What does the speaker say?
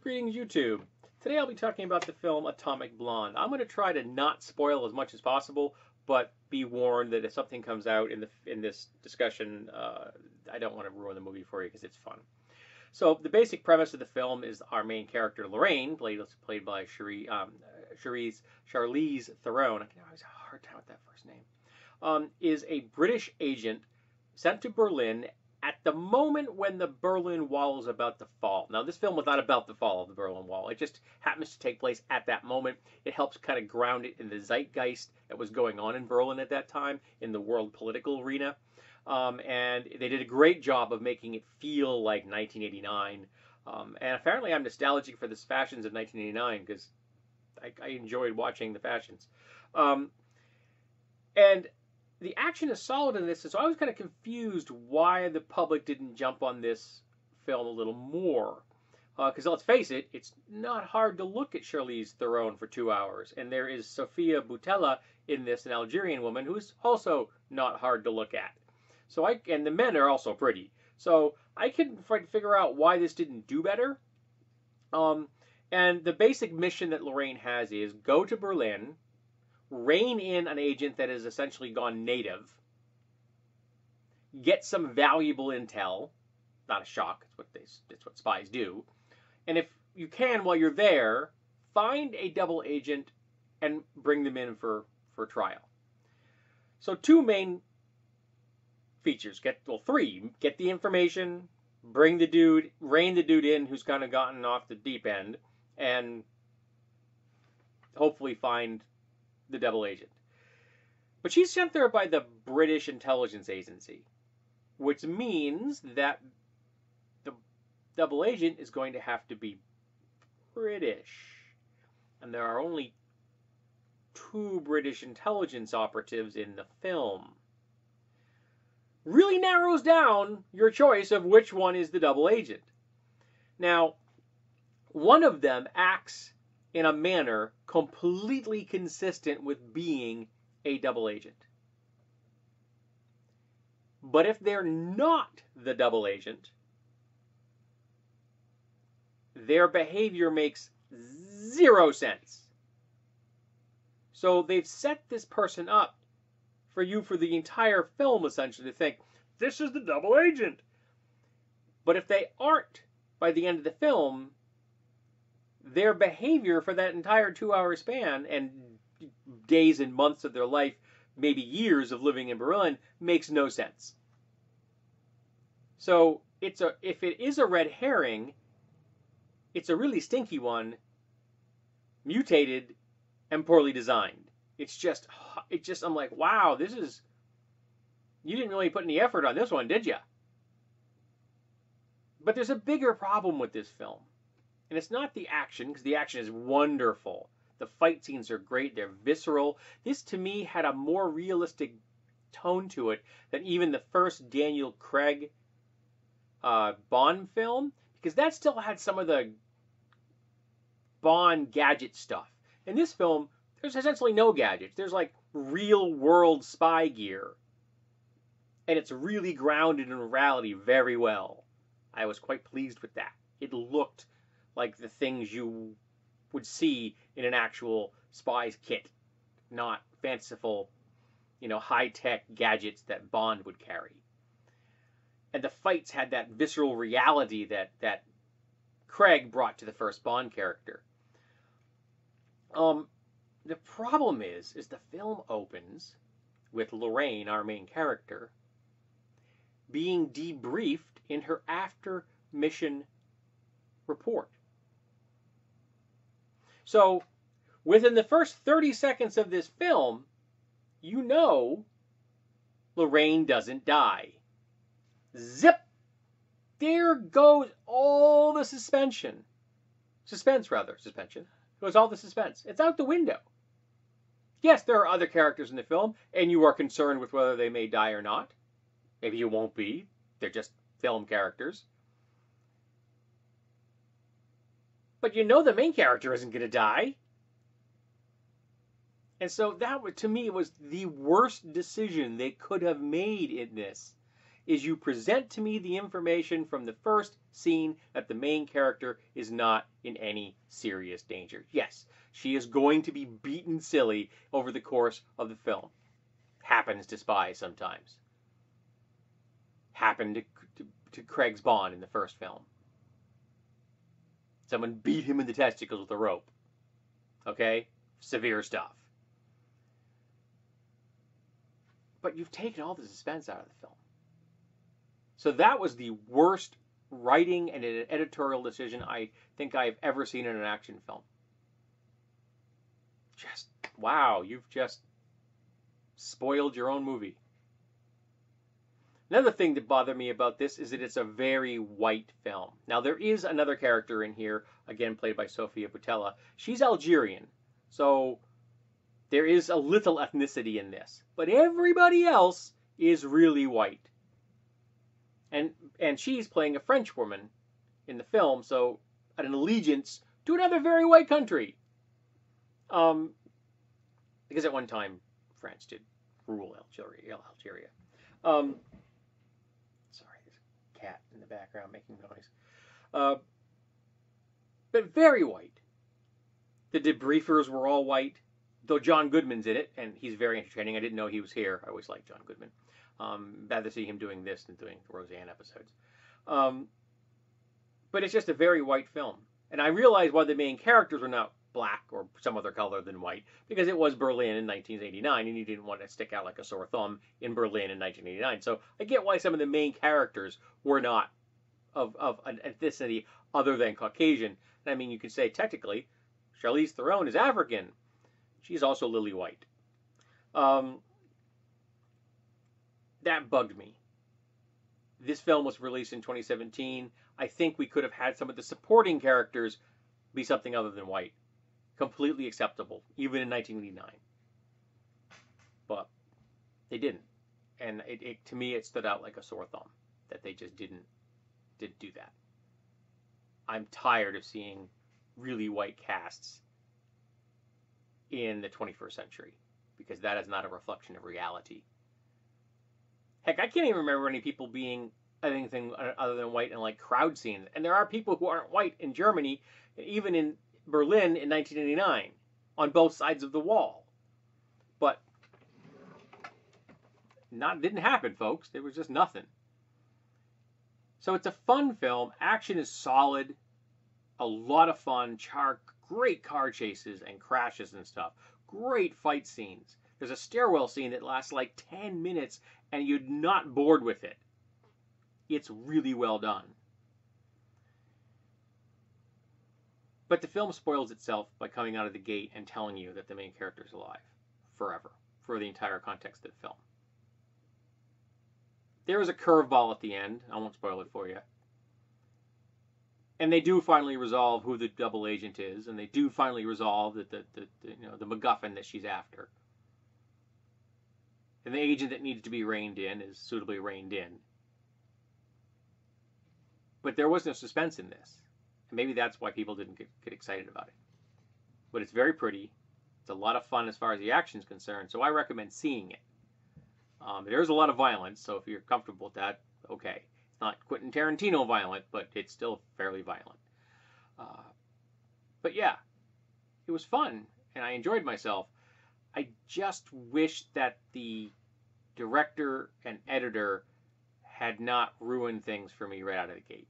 Greetings, YouTube. Today I'll be talking about the film Atomic Blonde. I'm going to try to not spoil as much as possible, but be warned that if something comes out in this discussion, I don't want to ruin the movie for you because it's fun. So the basic premise of the film is our main character Lorraine, played by Charlize Theron. I always have a hard time with that first name. Is a British agent sent to Berlin at the moment when the Berlin Wall is about to fall. Now, this film was not about the fall of the Berlin Wall. It just happens to take place at that moment. It helps kind of ground it in the zeitgeist that was going on in Berlin at that time, in the world political arena. And they did a great job of making it feel like 1989. And apparently I'm nostalgic for the fashions of 1989 because I enjoyed watching the fashions. And the action is solid in this, so I was kind of confused why the public didn't jump on this film a little more. Because let's face it, it's not hard to look at Charlize Theron for 2 hours. And there is Sofia Boutella in this, an Algerian woman, who is also not hard to look at. And the men are also pretty. So I couldn't figure out why this didn't do better. And the basic mission that Lorraine has is go to Berlin, rein in an agent that has essentially gone native, get some valuable intel, not a shock, it's what spies do, and if you can, while you're there, find a double agent and bring them in for trial. So two main features, three, get the information, rein the dude in who's kind of gotten off the deep end, and hopefully find the double agent. But she's sent there by the British intelligence agency, which means that the double agent is going to have to be British. And there are only 2 British intelligence operatives in the film. Really narrows down your choice of which one is the double agent. Now, one of them acts in a manner completely consistent with being a double agent. But if they're not the double agent, their behavior makes 0 sense. So they've set this person up for you for the entire film, essentially, to think, this is the double agent. But if they aren't by the end of the film, their behavior for that entire 2-hour span and days and months of their life, maybe years of living in Berlin, makes no sense. So if it is a red herring, it's a really stinky one, mutated and poorly designed. I'm like, wow, you didn't really put any effort on this one, did you? But there's a bigger problem with this film. And it's not the action, because the action is wonderful. The fight scenes are great. They're visceral. This, to me, had a more realistic tone to it than even the first Daniel Craig Bond film, because that still had some of the Bond gadget stuff. In this film, there's essentially no gadgets. There's like real-world spy gear. And it's really grounded in reality very well. I was quite pleased with that. It looked like the things you would see in an actual spy's kit, not fanciful, high-tech gadgets that Bond would carry. And the fights had that visceral reality that Craig brought to the first Bond character. The problem is the film opens with Lorraine, our main character, being debriefed in her after-mission report. So, within the first 30 seconds of this film, Lorraine doesn't die. Zip! There goes all the suspension. Goes all the suspense. It's out the window. Yes, there are other characters in the film, and you are concerned with whether they may die or not. Maybe you won't be. They're just film characters. But the main character isn't going to die. And so that, to me, was the worst decision they could have made in this. is you present to me the information from the first scene that the main character is not in any serious danger. Yes, she is going to be beaten silly over the course of the film. Happens to spies sometimes. Happened to Craig's Bond in the first film. Someone beat him in the testicles with a rope. Okay? Severe stuff. But you've taken all the suspense out of the film. So that was the worst writing and editorial decision I think I've ever seen in an action film. Just, wow, you've just spoiled your own movie. Another thing that bothered me about this is that it's a very white film. Now, there is another character in here, again played by Sofia Boutella. She's Algerian, so there is a little ethnicity in this. But everybody else is really white. And she's playing a French woman in the film, so an allegiance to another very white country. Because at one time, France did rule Algeria. Sorry, there's a cat in the background making noise. But very white. The debriefers were all white, though John Goodman's in it, and he's very entertaining. I didn't know he was here. I always liked John Goodman. Rather see him doing this than doing the Roseanne episodes. But it's just a very white film. And I realized why the main characters were not black or some other color than white, because it was Berlin in 1989, and you didn't want to stick out like a sore thumb in Berlin in 1989. So I get why some of the main characters were not of an ethnicity other than Caucasian. And I mean, you could say technically, Charlize Theron is African. She's also lily white. That bugged me. This film was released in 2017. I think we could have had some of the supporting characters be something other than white. Completely acceptable, even in 1989. But they didn't. And to me, it stood out like a sore thumb that they just didn't do that. I'm tired of seeing really white casts in the 21st century, because that is not a reflection of reality. Heck, I can't even remember any people being anything other than white in like crowd scenes. And there are people who aren't white in Germany, even in Berlin in 1989, on both sides of the wall. But didn't happen, folks. There was just nothing. So it's a fun film. Action is solid. A lot of fun. Great car chases and crashes and stuff. Great fight scenes. There's a stairwell scene that lasts like 10 minutes and you're not bored with it. It's really well done. But the film spoils itself by coming out of the gate and telling you that the main character is alive forever, for the entire context of the film. There is a curveball at the end. I won't spoil it for you. And they do finally resolve who the double agent is, and they do finally resolve that the MacGuffin that she's after. And the agent that needs to be reined in is suitably reined in. But there was no suspense in this. And maybe that's why people didn't get excited about it. But it's very pretty. It's a lot of fun as far as the action is concerned, so I recommend seeing it. There's a lot of violence, so if you're comfortable with that, okay. It's not Quentin Tarantino violent, but it's still fairly violent. But yeah, it was fun, and I enjoyed myself. I just wish that the director and editor had not ruined things for me right out of the gate.